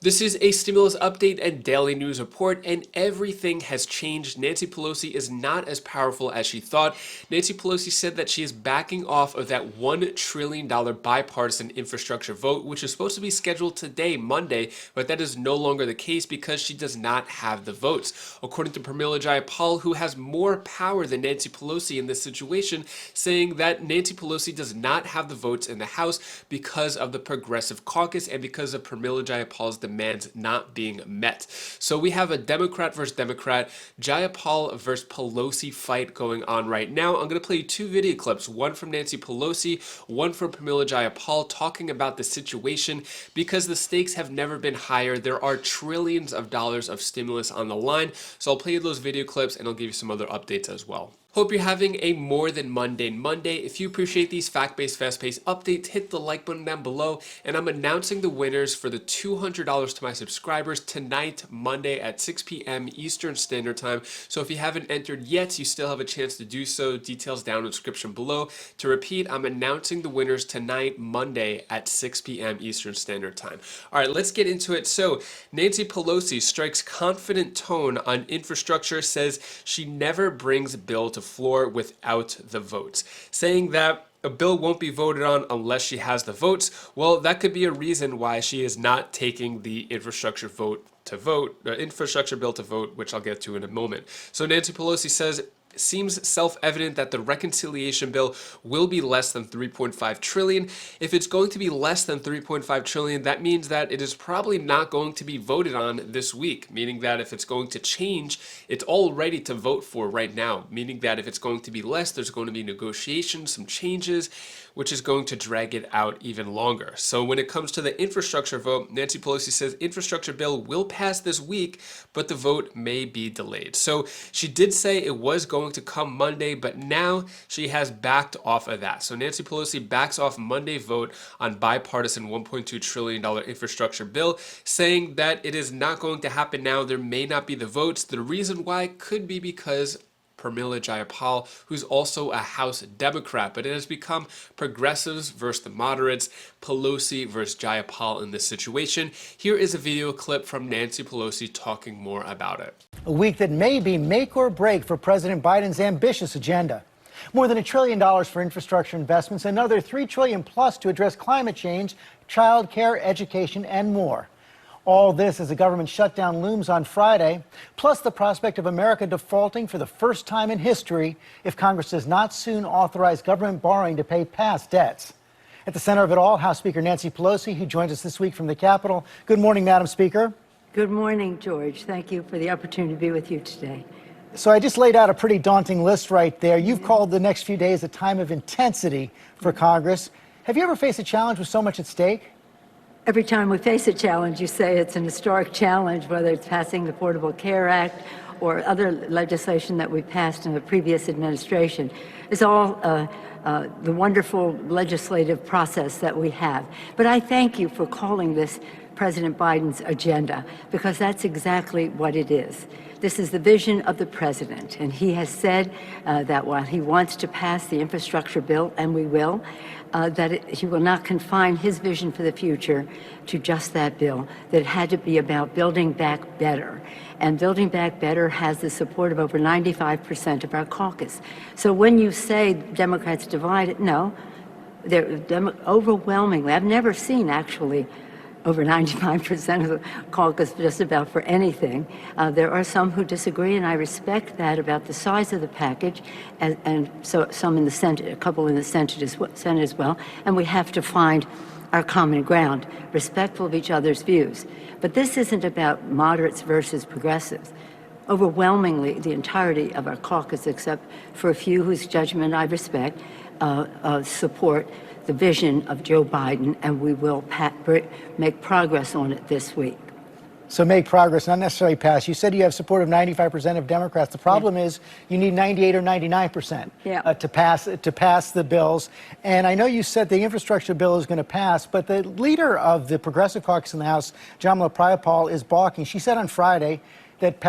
This is a stimulus update and daily news report, and everything has changed. Nancy Pelosi is not as powerful as she thought. Nancy Pelosi said that she is backing off of that $1 trillion bipartisan infrastructure vote, which is supposed to be scheduled today, Monday, but that is no longer the case because she does not have the votes. According to Jayapal, who has more power than Nancy Pelosi in this situation, saying that Nancy Pelosi does not have the votes in the House because of the Progressive Caucus and because of Jayapal's demands not being met. So we have a Democrat versus Democrat, Jayapal versus Pelosi fight going on right now. I'm going to play you two video clips, one from Nancy Pelosi, one from Jayapal, talking about the situation because the stakes have never been higher. There are trillions of dollars of stimulus on the line. So I'll play you those video clips and I'll give you some other updates as well. Hope you're having a more than mundane Monday. If you appreciate these fact-based, fast-paced updates, hit the like button down below. And I'm announcing the winners for the $200 to my subscribers tonight, Monday at 6 p.m. Eastern Standard Time. So if you haven't entered yet, you still have a chance to do so. Details down in the description below. To repeat, I'm announcing the winners tonight, Monday at 6 p.m. Eastern Standard Time. All right, let's get into it. So Nancy Pelosi strikes confident tone on infrastructure, says she never brings a bill to floor without the votes, saying that a bill won't be voted on unless she has the votes. Well, that could be a reason why she is not taking the infrastructure bill to vote, which I'll get to in a moment. So Nancy Pelosi says seems self-evident that the reconciliation bill will be less than 3.5 trillion. If it's going to be less than 3.5 trillion, that means that it is probably not going to be voted on this week, meaning that if it's going to change, it's all ready to vote for right now, meaning that if it's going to be less, there's going to be negotiations, some changes, which is going to drag it out even longer. So when it comes to the infrastructure vote, Nancy Pelosi says infrastructure bill will pass this week, but the vote may be delayed. So she did say it was going to come Monday, but now she has backed off of that. So Nancy Pelosi backs off Monday vote on bipartisan $1.2 trillion infrastructure bill, saying that it is not going to happen now. There may not be the votes. The reason why could be because Jayapal, who's also a House Democrat, but it has become progressives versus the moderates, Pelosi versus Jayapal in this situation. Here is a video clip from Nancy Pelosi talking more about it. A week that may be make or break for President Biden's ambitious agenda. More than $1 trillion for infrastructure investments, another $3 trillion plus to address climate change, child care, education, and more. All this as the government shutdown looms on Friday, plus the prospect of America defaulting for the first time in history if Congress does not soon authorize government borrowing to pay past debts. At the center of it all, House Speaker Nancy Pelosi, who joins us this week from the Capitol. Good morning, Madam Speaker. Good morning, George. Thank you for the opportunity to be with you today. So I just laid out a pretty daunting list right there. You've called the next few days a time of intensity for Congress. Have you ever faced a challenge with so much at stake? Every time we face a challenge, you say it's an historic challenge, whether it's passing the Affordable Care Act or other legislation that we passed in the previous administration. It's all the wonderful legislative process that we have. But I thank you for calling this President Biden's agenda, because that's exactly what it is. This is the vision of the president, and he has said that while he wants to pass the infrastructure bill, and we will, he will not confine his vision for the future to just that bill, that it had to be about building back better. And building back better has the support of over 95% of our caucus. So when you say Democrats divided, no, they're overwhelmingly, I've never seen actually over 95% of the caucus just about for anything. There are some who disagree, and I respect that about the size of the package, and so some in the Senate, a couple in the Senate as well, and we have to find our common ground, respectful of each other's views. But this isn't about moderates versus progressives. Overwhelmingly, the entirety of our caucus, except for a few whose judgment I respect, support the vision of Joe Biden, and we will make progress on it this week. So make progress, not necessarily pass. You said you have support of 95% of Democrats. The problem is you need 98 or 99% to pass the bills. And I know you said the infrastructure bill is going to pass, but the leader of the Progressive Caucus in the House, Jayapal, is balking. She said on Friday that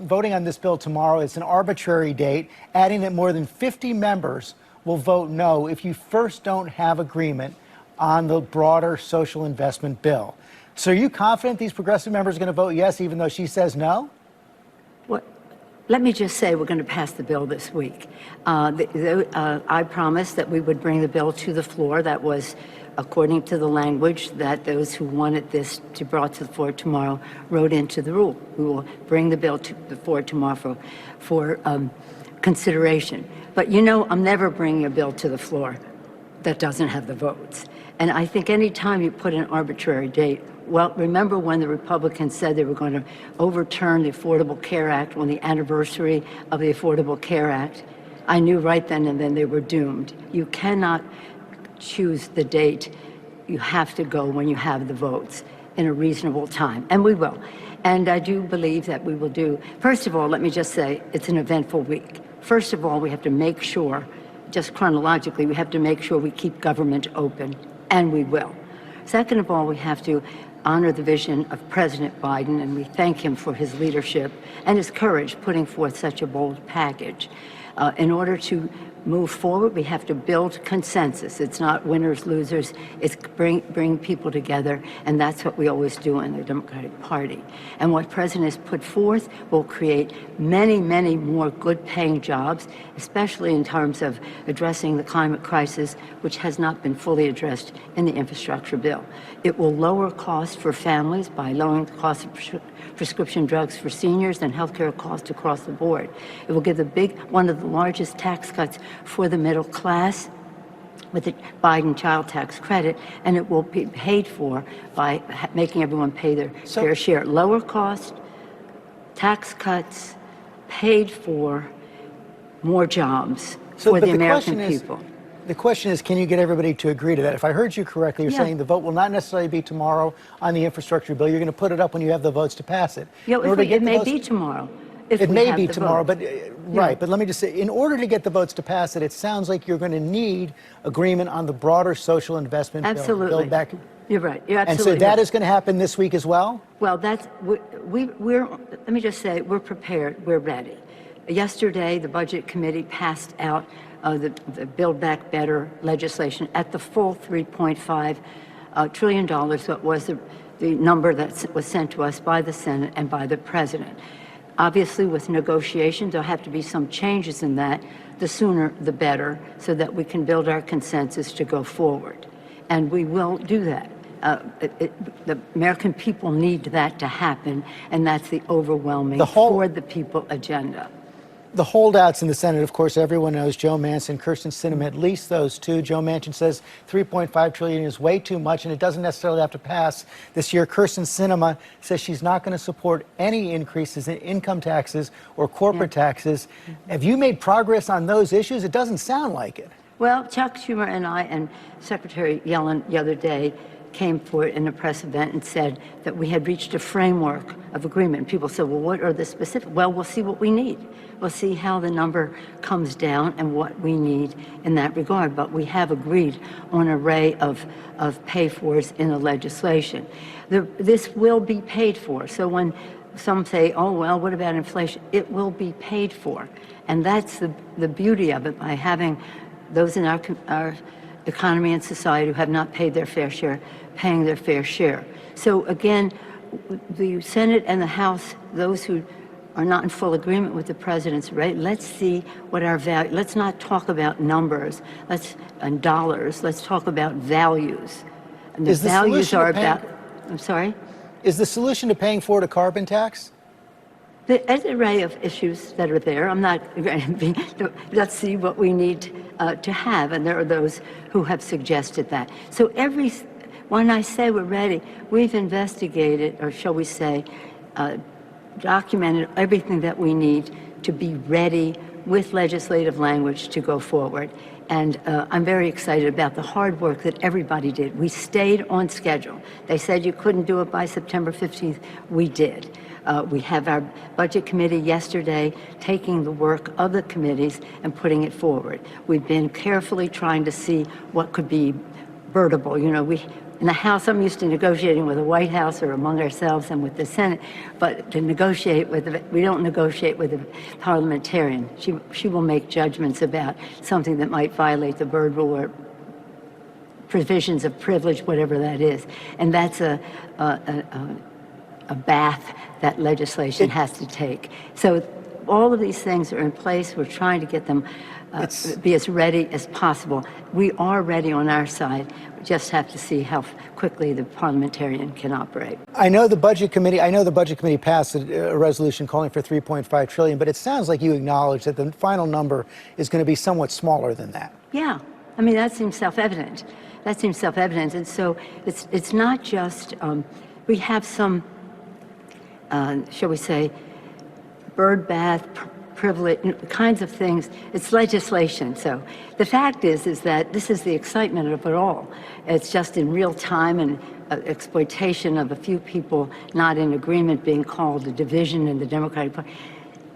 voting on this bill tomorrow is an arbitrary date, adding that more than 50 members will vote no if you first don't have agreement on the broader social investment bill. So are you confident these progressive members are going to vote yes, even though she says no? What? Let me just say we're going to pass the bill this week. I promised that we would bring the bill to the floor. That was according to the language that those who wanted this to be brought to the floor tomorrow wrote into the rule. We will bring the bill to the floor tomorrow for consideration. But you know, I'm never bringing a bill to the floor that doesn't have the votes. And I think any time you put an arbitrary date, well, remember when the Republicans said they were going to overturn the Affordable Care Act on the anniversary of the Affordable Care Act? I knew right then and then they were doomed. You cannot choose the date. You have to go when you have the votes in a reasonable time, and we will. And I do believe that we will do. First of all, let me just say it's an eventful week. First of all, we have to make sure, just chronologically, we have to make sure we keep government open, and we will. Second of all, we have to honor the vision of President Biden, and we thank him for his leadership and his courage putting forth such a bold package. In order to move forward, we have to build consensus. It's not winners, losers. It's bring people together, and that's what we always do in the Democratic Party. And what President has put forth will create many, many more good-paying jobs, especially in terms of addressing the climate crisis, which has not been fully addressed in the infrastructure bill. It will lower costs for families by lowering the cost of prescription drugs for seniors and healthcare costs across the board. It will give one of the largest tax cuts for the middle class with the Biden child tax credit, and it will be paid for by making everyone pay their fair share. Lower cost, tax cuts, paid for, more jobs for the American people. The question is, can you get everybody to agree to that? If I heard you correctly, you're saying the vote will not necessarily be tomorrow on the infrastructure bill. You're going to put it up when you have the votes to pass it. Yeah, it may be tomorrow. It may be tomorrow, but right. But let me just say, in order to get the votes to pass it, it sounds like you're going to need agreement on the broader social investment bill. Absolutely. Build back. You're right. You're absolutely And so that is going to happen this week as well? Well, we're, let me just say, we're prepared. We're ready. Yesterday, the Budget Committee passed out the Build Back Better legislation at the full $3.5 trillion. That was the number that was sent to us by the Senate and by the President. Obviously, with negotiations, there'll have to be some changes in that. The sooner, the better, so that we can build our consensus to go forward. And we will do that. The American people need that to happen, and that's the overwhelming for the people agenda. The holdouts in the Senate, of course, everyone knows Joe Manchin, Kyrsten Sinema, at least those two. Joe Manchin says $3.5 trillion is way too much, and it doesn't necessarily have to pass this year. Kyrsten Sinema says she's not going to support any increases in income taxes or corporate taxes. Have you made progress on those issues? It doesn't sound like it. Well, Chuck Schumer and I and Secretary Yellen the other day came forward in a press event and said that we had reached a framework of agreement. People said, well, what are the specific? Well, we'll see what we need. We'll see how the number comes down and what we need in that regard. But we have agreed on an array of pay-fors in the legislation. This will be paid for. So when some say, oh, well, what about inflation? It will be paid for. And that's the beauty of it, by having those in our economy and society who have not paid their fair share, paying their fair share. So again, the Senate and the House, those who are not in full agreement with the president's rate, let's see what our value, let's not talk about numbers, and dollars, let's talk about values. And the values are about, I'm sorry? Is the solution to paying for it a carbon tax? There's an array of issues that are there. I'm not going to be, let's see what we need to have. And there are those who have suggested that. So when I say we're ready, we've investigated, or shall we say, documented everything that we need to be ready with legislative language to go forward. And I'm very excited about the hard work that everybody did. We stayed on schedule. They said you couldn't do it by September 15th. We did. We have our budget committee yesterday taking the work of the committees and putting it forward. We've been carefully trying to see what could be birdable. You know, in the House, I'm used to negotiating with the White House or among ourselves and with the Senate, but to negotiate we don't negotiate with a parliamentarian. She will make judgments about something that might violate the bird rule or provisions of privilege, whatever that is. And that's a bath that legislation has to take. So all of these things are in place. We're trying to get them be as ready as possible. We are ready on our side. We just have to see how quickly the parliamentarian can operate. I know the budget committee passed a resolution calling for $3.5 trillion, but it sounds like you acknowledge that the final number is going to be somewhat smaller than that. Yeah, I mean, that seems self-evident. That seems self-evident. And so it's not just, we have some, shall we say, bird bath, privilege, kinds of things. It's legislation. So the fact is that this is the excitement of it all. It's just in real time and exploitation of a few people not in agreement being called a division in the Democratic Party.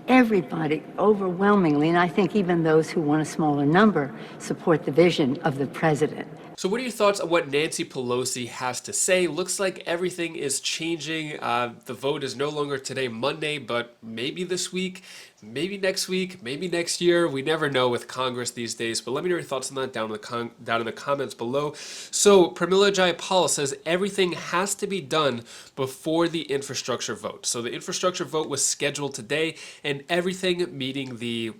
Everybody overwhelmingly, and I think even those who want a smaller number, support the vision of the president. So what are your thoughts on what Nancy Pelosi has to say? Looks like everything is changing. The vote is no longer today, Monday, but maybe this week, maybe next week, maybe next year. We never know with Congress these days, but let me know your thoughts on that down in the comments below. So Pramila Jayapal says everything has to be done before the infrastructure vote. So the infrastructure vote was scheduled today, and everything meeting the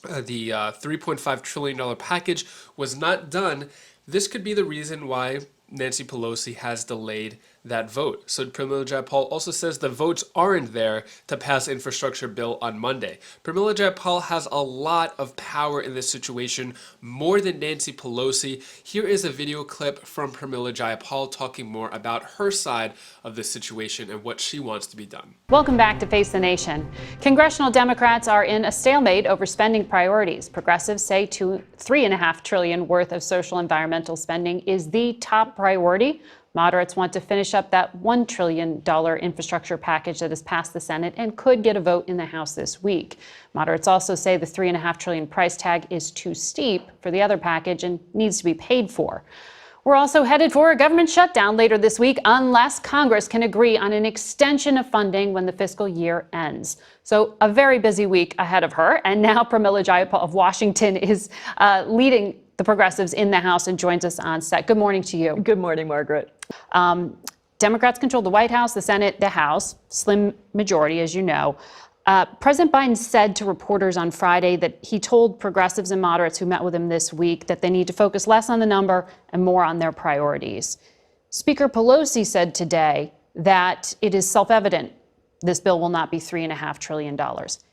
$3.5 trillion package was not done. This could be the reason why Nancy Pelosi has delayed that vote. So Pramila Jayapal also says the votes aren't there to pass infrastructure bill on Monday. Pramila Jayapal has a lot of power in this situation, more than Nancy Pelosi. Here is a video clip from Pramila Jayapal talking more about her side of the situation and what she wants to be done. Welcome back to Face the Nation. Congressional Democrats are in a stalemate over spending priorities. Progressives say $3.5 trillion worth of social environmental spending is the top priority. Moderates want to finish up that $1 trillion infrastructure package that has passed the Senate and could get a vote in the House this week. Moderates also say the $3.5 trillion price tag is too steep for the other package and needs to be paid for. We're also headed for a government shutdown later this week unless Congress can agree on an extension of funding when the fiscal year ends. So a very busy week ahead of her. And now Pramila Jayapal of Washington is leading the progressives in the House and joins us on set. Good morning to you. Good morning, Margaret. Democrats control the White House, the Senate, the House, slim majority, as you know. President Biden said to reporters on Friday that he told progressives and moderates who met with him this week that they need to focus less on the number and more on their priorities. Speaker Pelosi said today that it is self-evident this bill will not be $3.5 trillion.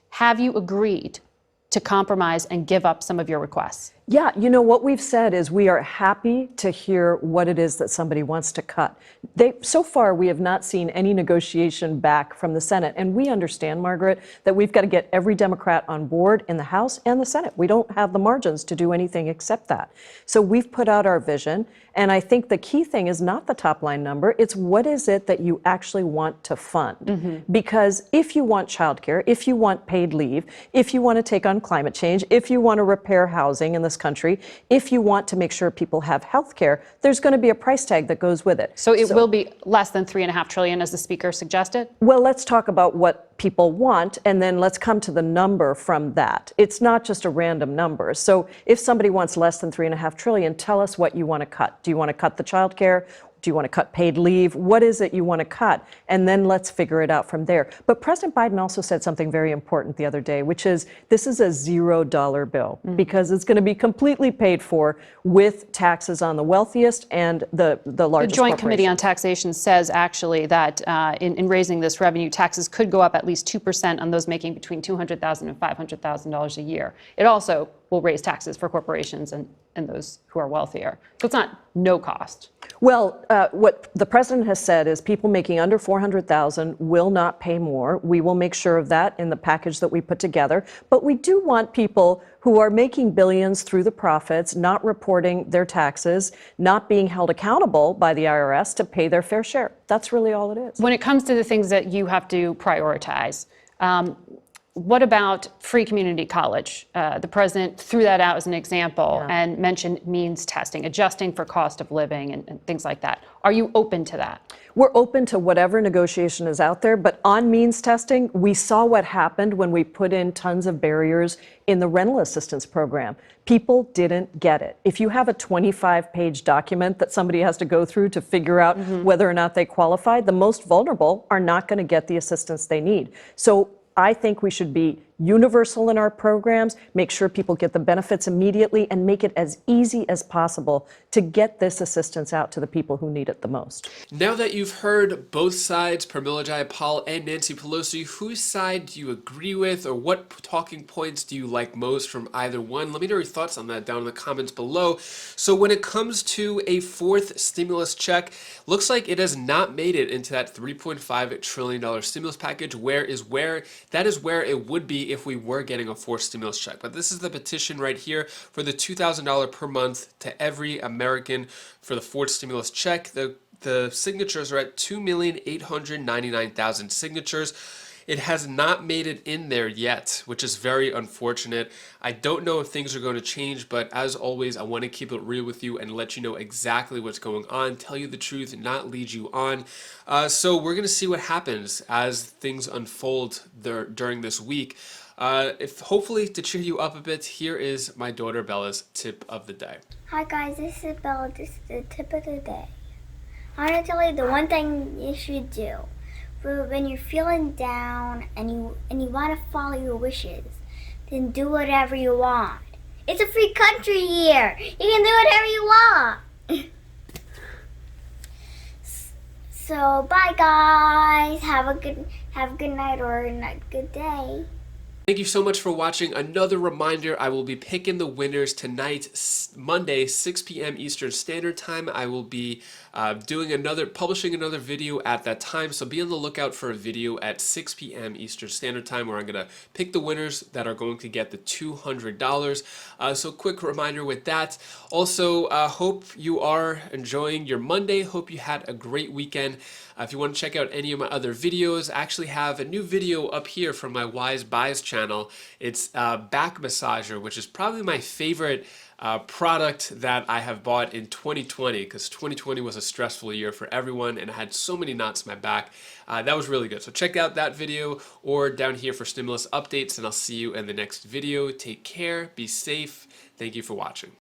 Have you agreed to compromise and give up some of your requests? Yeah, you know, what we've said is we are happy to hear what it is that somebody wants to cut. So far, we have not seen any negotiation back from the Senate. And we understand, Margaret, that we've got to get every Democrat on board in the House and the Senate. We don't have the margins to do anything except that. So we've put out our vision. And I think the key thing is not the top line number. It's what is it that you actually want to fund? Mm-hmm. Because if you want childcare, if you want paid leave, if you want to take on climate change, if you want to repair housing in this country, if you want to make sure people have health care, there's going to be a price tag that goes with it. So it will be less than $3.5 trillion, as the speaker suggested? Well, let's talk about what people want, and then let's come to the number from that. It's not just a random number. So if somebody wants less than $3.5 trillion, tell us what you want to cut. Do you want to cut the child care? Do you want to cut paid leave? What is it you want to cut? And then let's figure it out from there. But President Biden also said something very important the other day, which is this is a $0 bill because it's going to be completely paid for with taxes on the wealthiest and the largest. The Joint Committee on Taxation says actually that in raising this revenue, taxes could go up at least 2% on those making between $200,000 and $500,000 a year. It also will raise taxes for corporations and those who are wealthier. So it's not no cost. Well, what the president has said is people making under $400,000 will not pay more. We will make sure of that in the package that we put together. But we do want people who are making billions through the profits, not reporting their taxes, not being held accountable by the IRS to pay their fair share. That's really all it is. When it comes to the things that you have to prioritize, what about free community college? The president threw that out as an example and mentioned means testing, adjusting for cost of living and things like that. Are you open to that? We're open to whatever negotiation is out there, but on means testing, we saw what happened when we put in tons of barriers in the rental assistance program. People didn't get it. If you have a 25-page document that somebody has to go through to figure out whether or not they qualify, the most vulnerable are not going to get the assistance they need. So I think we should be universal in our programs, make sure people get the benefits immediately, and make it as easy as possible to get this assistance out to the people who need it the most. Now that you've heard both sides, Pramila Jayapal and Nancy Pelosi, whose side do you agree with, or what talking points do you like most from either one? Let me know your thoughts on that down in the comments below. So when it comes to a fourth stimulus check, looks like it has not made it into that $3.5 trillion stimulus package, that is where it would be if we were getting a fourth stimulus check. But this is the petition right here for the $2,000 per month to every American for the fourth stimulus check. The signatures are at 2,899,000 signatures. It has not made it in there yet, which is very unfortunate. I don't know if things are going to change, but as always, I want to keep it real with you and let you know exactly what's going on, tell you the truth, and not lead you on. So we're going to see what happens as things unfold during this week. If hopefully to cheer you up a bit, here is my daughter Bella's tip of the day. Hi guys, this is Bella. This is the tip of the day. I want to tell you the one thing you should do for when you're feeling down and you want to follow your wishes. Then do whatever you want. It's a free country here. You can do whatever you want. So bye guys. Have a good night or a good day. Thank you so much for watching. Another reminder, I will be picking the winners tonight, Monday, 6 p.m. Eastern Standard Time. I will be publishing another video at that time, so be on the lookout for a video at 6 p.m. Eastern Standard Time where I'm going to pick the winners that are going to get the $200. So quick reminder with that. Also, hope you are enjoying your Monday. Hope you had a great weekend. If you want to check out any of my other videos, I actually have a new video up here from my Wise Buys channel. It's back massager, which is probably my favorite product that I have bought in 2020, because 2020 was a stressful year for everyone and I had so many knots in my back. That was really good. So check out that video or down here for stimulus updates, and I'll see you in the next video. Take care, be safe. Thank you for watching.